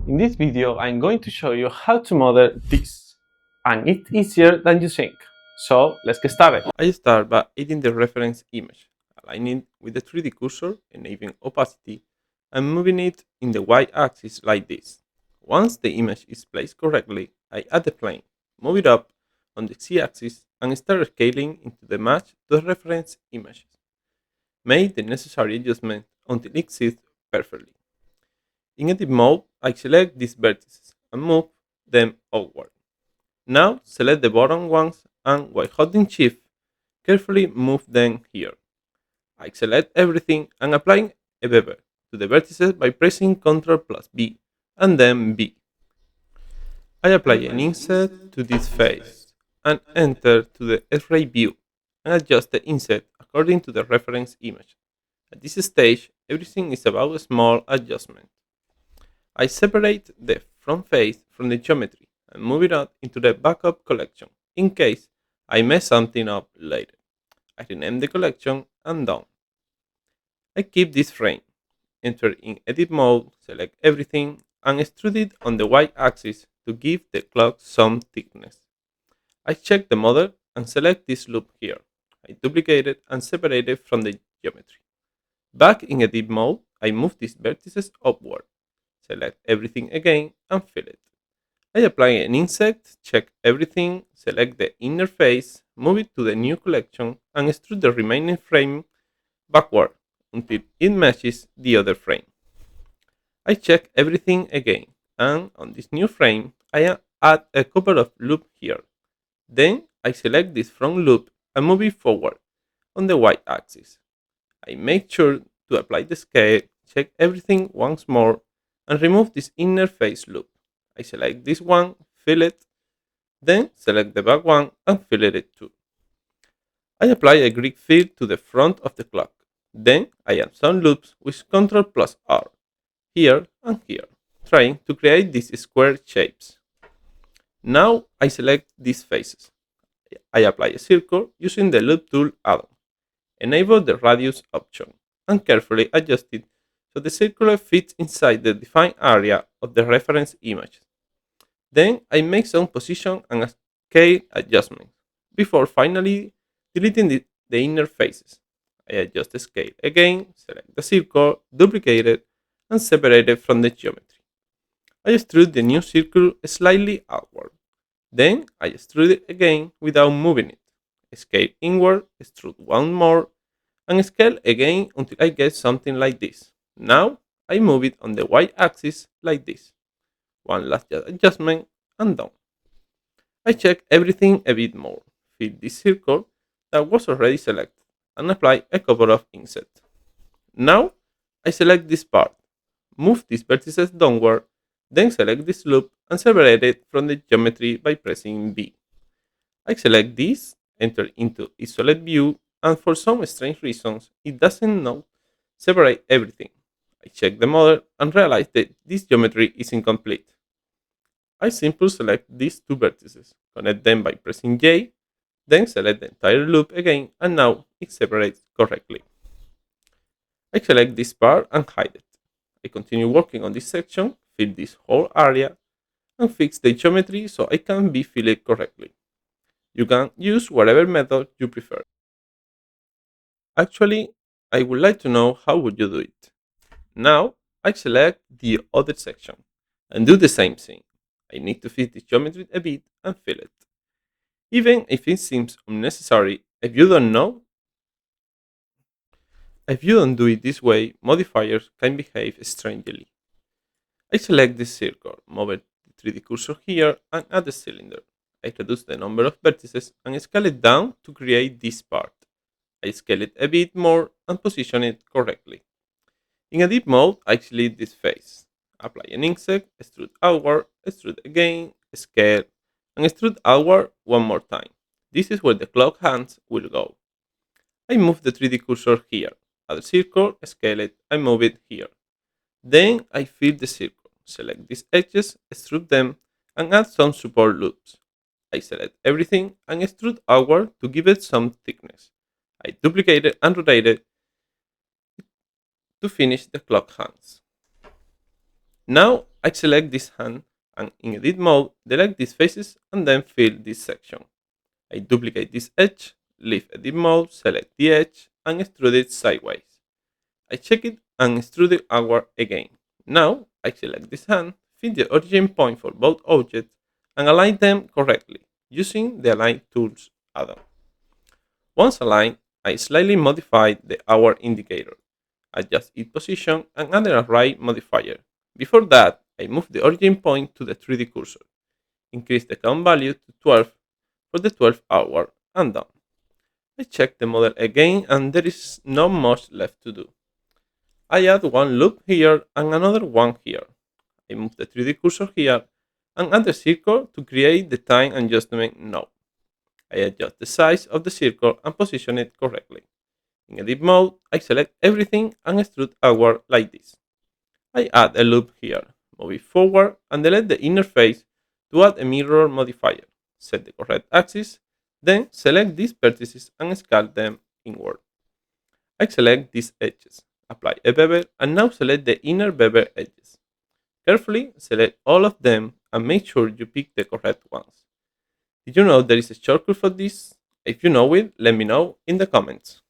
In this video, I'm going to show you how to model this, and it's easier than you think. So let's get started. I start by adding the reference image, aligning it with the 3D cursor, enabling opacity, and moving it in the y-axis like this. Once the image is placed correctly, I add the plane, move it up on the z-axis, and start scaling into the match to the reference images. Make the necessary adjustment until it sits perfectly. In edit mode, I select these vertices and move them outward. Now select the bottom ones and while holding shift, carefully move them here. I select everything and apply a bevel to the vertices by pressing Ctrl plus B and then B. I apply an inset to this face and enter to the X-ray view and adjust the inset according to the reference image. At this stage, everything is about a small adjustment. I separate the front face from the geometry and move it out into the backup collection in case I mess something up later. I rename the collection and done. I keep this frame, enter in edit mode, select everything, and extrude it on the y-axis to give the clock some thickness. I check the model and select this loop here. I duplicate it and separate it from the geometry. Back in edit mode, I move these vertices upward. Select everything again and fill it. I apply an inset, check everything, select the inner face, move it to the new collection, and extrude the remaining frame backward until it matches the other frame. I check everything again, and on this new frame, I add a couple of loops here. Then I select this front loop and move it forward on the y-axis. I make sure to apply the scale, check everything once more, and remove this inner face loop. I select this one, fill it, then select the back one and fill it too. I apply a grid fill to the front of the clock. Then I add some loops with Ctrl plus R, here and here, trying to create these square shapes. Now I select these faces. I apply a circle using the loop tool add-on. Enable the radius option and carefully adjust it so the circle fits inside the defined area of the reference image. Then I make some position and scale adjustments before finally deleting the inner faces. I adjust the scale again, select the circle, duplicate it, and separate it from the geometry. I extrude the new circle slightly outward. Then I extrude it again without moving it. Scale inward, extrude one more, and scale again until I get something like this. Now I move it on the y-axis like this. One last adjustment and done. I check everything a bit more, fill this circle that was already selected, and apply a couple of insets. Now I select this part, move these vertices downward, then select this loop and separate it from the geometry by pressing B. I select this, enter into its solid view, and for some strange reasons, it doesn't now separate everything. I check the model and realize that this geometry is incomplete. I simply select these two vertices, connect them by pressing J, then select the entire loop again, and now it separates correctly. I select this part and hide it. I continue working on this section, fill this whole area, and fix the geometry so I can be filled correctly. You can use whatever method you prefer. Actually, I would like to know how would you do it. Now, I select the other section and do the same thing. I need to fit the geometry a bit and fill it. Even if it seems unnecessary, if you don't do it this way, modifiers can behave strangely. I select this circle, move the 3D cursor here and add a cylinder. I reduce the number of vertices and scale it down to create this part. I scale it a bit more and position it correctly. In edit mode, I select this face. Apply an inset, extrude outward, extrude again, scale, and extrude outward one more time. This is where the clock hands will go. I move the 3D cursor here, add a circle, scale it, and move it here. Then I fill the circle, select these edges, extrude them, and add some support loops. I select everything and extrude outward to give it some thickness. I duplicate it and rotate it to finish the clock hands. Now I select this hand and in edit mode, delete these faces and then fill this section. I duplicate this edge, leave edit mode, select the edge and extrude it sideways. I check it and extrude it outward again. Now I select this hand, fit the origin point for both objects and align them correctly using the Align Tools add-on. Once aligned, I slightly modify the hour indicator, adjust its position and add a right modifier. Before that, I move the origin point to the 3D cursor, increase the count value to 12 for the 12th hour and done. I check the model again and there is not much left to do. I add one loop here and another one here. I move the 3D cursor here and add a circle to create the time adjustment node. I adjust the size of the circle and position it correctly. In edit mode, I select everything and extrude outward like this. I add a loop here, move it forward and delete the inner face to add a mirror modifier. Set the correct axis, then select these vertices and scale them inward. I select these edges, apply a bevel and now select the inner bevel edges. Carefully select all of them and make sure you pick the correct ones. Did you know there is a shortcut for this? If you know it, let me know in the comments.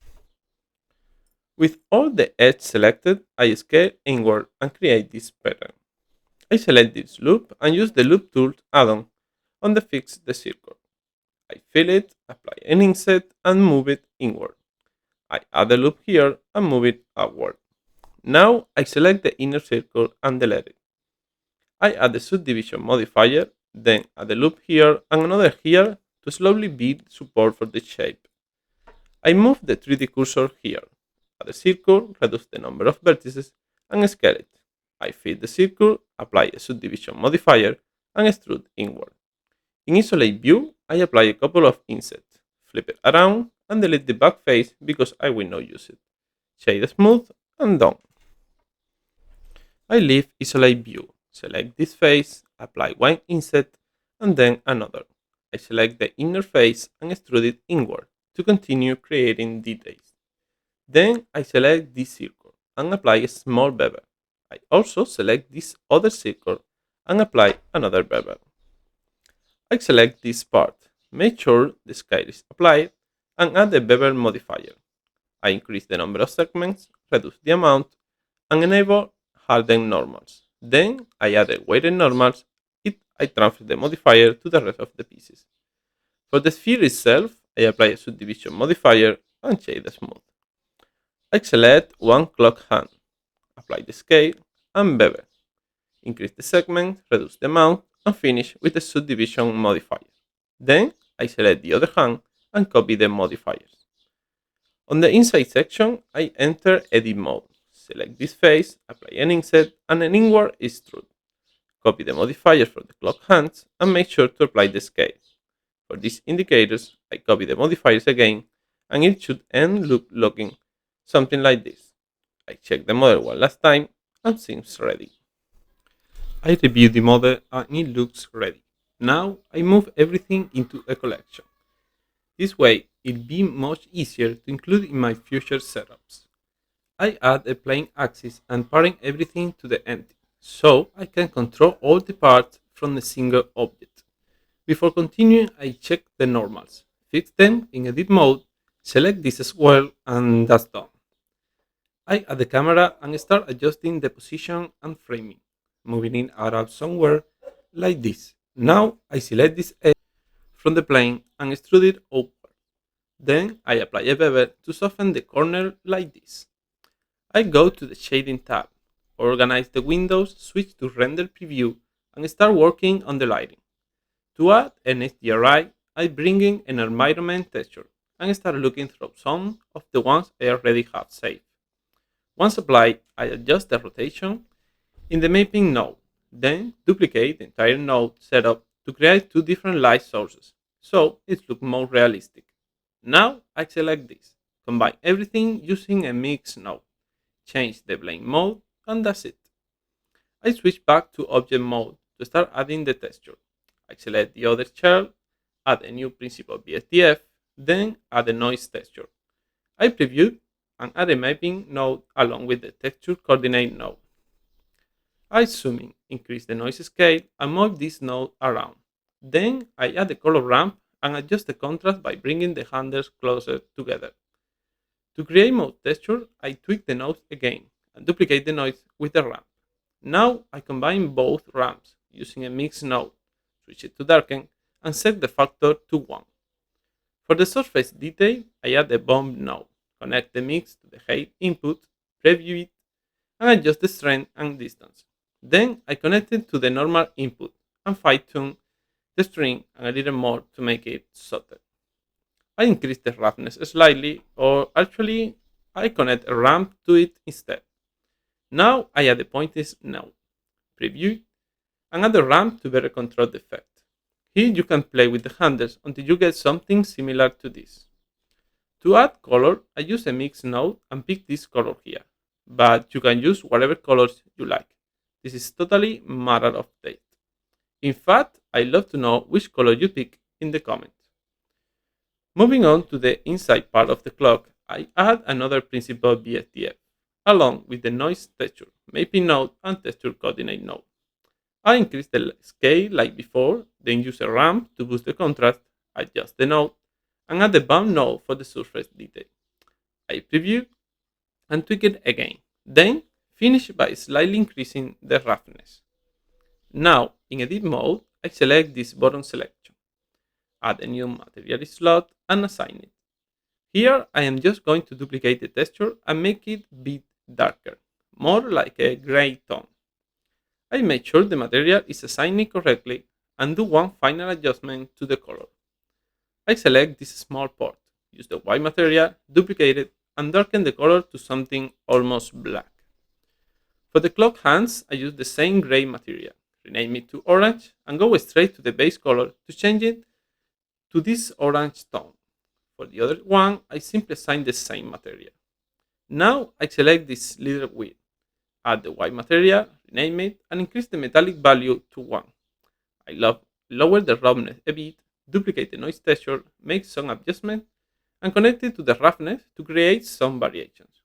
With all the edges selected, I scale inward and create this pattern. I select this loop and use the Loop Tools add-on on the fix the circle. I fill it, apply an inset and move it inward. I add a loop here and move it outward. Now I select the inner circle and delete it. I add the subdivision modifier, then add a loop here and another here to slowly build support for the shape. I move the 3D cursor here, add a circle, reduce the number of vertices and scale it. I fit the circle, apply a subdivision modifier and extrude inward. In Isolate View, I apply a couple of insets, flip it around and delete the back face because I will not use it. Shade smooth and done. I leave Isolate View, select this face, apply one inset and then another. I select the inner face and extrude it inward to continue creating details. Then I select this circle and apply a small bevel. I also select this other circle and apply another bevel. I select this part, make sure the scale is applied and add the bevel modifier. I increase the number of segments, reduce the amount and enable harden normals. Then I add a weighted normals. I transfer the modifier to the rest of the pieces. For the sphere itself, I apply a subdivision modifier and shade smooth. I select one clock hand, apply the scale and bevel. Increase the segment, reduce the amount and finish with the subdivision modifier. Then I select the other hand and copy the modifiers. On the inside section, I enter edit mode. Select this face, apply an inset and an inward extrude. Copy the modifiers for the clock hands and make sure to apply the scale. For these indicators, I copy the modifiers again and it should end loop looking something like this. I check the model one last time and seems ready. I review the model and it looks ready. Now I move everything into a collection. This way it'll be much easier to include in my future setups. I add a plane axis and parent everything to the empty, so I can control all the parts from a single object. Before continuing, I check the normals, fix them in edit mode, select this as well, and that's done. I add the camera and start adjusting the position and framing, moving it out somewhere like this. Now I select this edge from the plane and extrude it upward. Then I apply a bevel to soften the corner like this. I go to the Shading tab, organize the windows, switch to Render Preview, and start working on the lighting. To add an HDRI, I bring in an environment texture and start looking through some of the ones I already have saved. Once applied, I adjust the rotation in the mapping node, then duplicate the entire node setup to create two different light sources, so it looks more realistic. Now I select this, combine everything using a mix node, change the blend mode, and that's it. I switch back to object mode to start adding the texture. I select the other shell, add a new principal BSDF, then add a noise texture. I preview and add a mapping node along with the texture coordinate node. I zoom in, increase the noise scale, and move this node around. Then I add the color ramp and adjust the contrast by bringing the handles closer together. To create mode texture, I tweak the nodes again and duplicate the noise with the ramp. Now I combine both ramps using a mix node, switch it to darken, and set the factor to 1. For the surface detail, I add a bump node, connect the mix to the height input, preview it, and adjust the strength and distance. Then I connect it to the normal input and fine-tune the string and a little more to make it subtle. I increase the roughness slightly, or actually I connect a ramp to it instead. Now I add the pointers node, preview it, and add the ramp to better control the effect. Here you can play with the handles until you get something similar to this. To add color, I use a mix node and pick this color here, but you can use whatever colors you like. This is totally matter of taste. In fact, I'd love to know which color you pick in the comments. Moving on to the inside part of the clock, I add another principal BSDF, along with the noise texture, mapping node and texture coordinate node. I increase the scale like before, then use a ramp to boost the contrast, adjust the node, and add the bump node for the surface detail. I preview and tweak it again, then finish by slightly increasing the roughness. Now, in edit mode, I select this button selection, add a new material slot, and assign it. Here, I am just going to duplicate the texture and make it a bit darker, more like a gray tone. I make sure the material is assigned correctly and do one final adjustment to the color. I select this small part, use the white material, duplicate it, and darken the color to something almost black. For the clock hands, I use the same gray material, rename it to orange, and go straight to the base color to change it to this orange tone. For the other one, I simply assign the same material. Now I select this little wheel, add the white material, rename it, and increase the metallic value to 1. I lower the roughness a bit, duplicate the noise texture, make some adjustments, and connect it to the roughness to create some variations.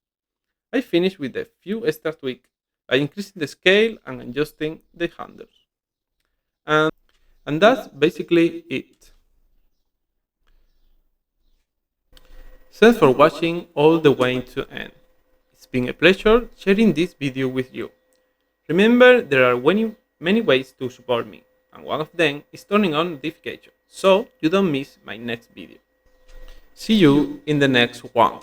I finish with a few extra tweaks by increasing the scale and adjusting the handles. And that's basically it. Thanks for watching all the way to end. It's been a pleasure sharing this video with you. Remember, there are many ways to support me, and one of them is turning on notifications so you don't miss my next video. See you in the next one.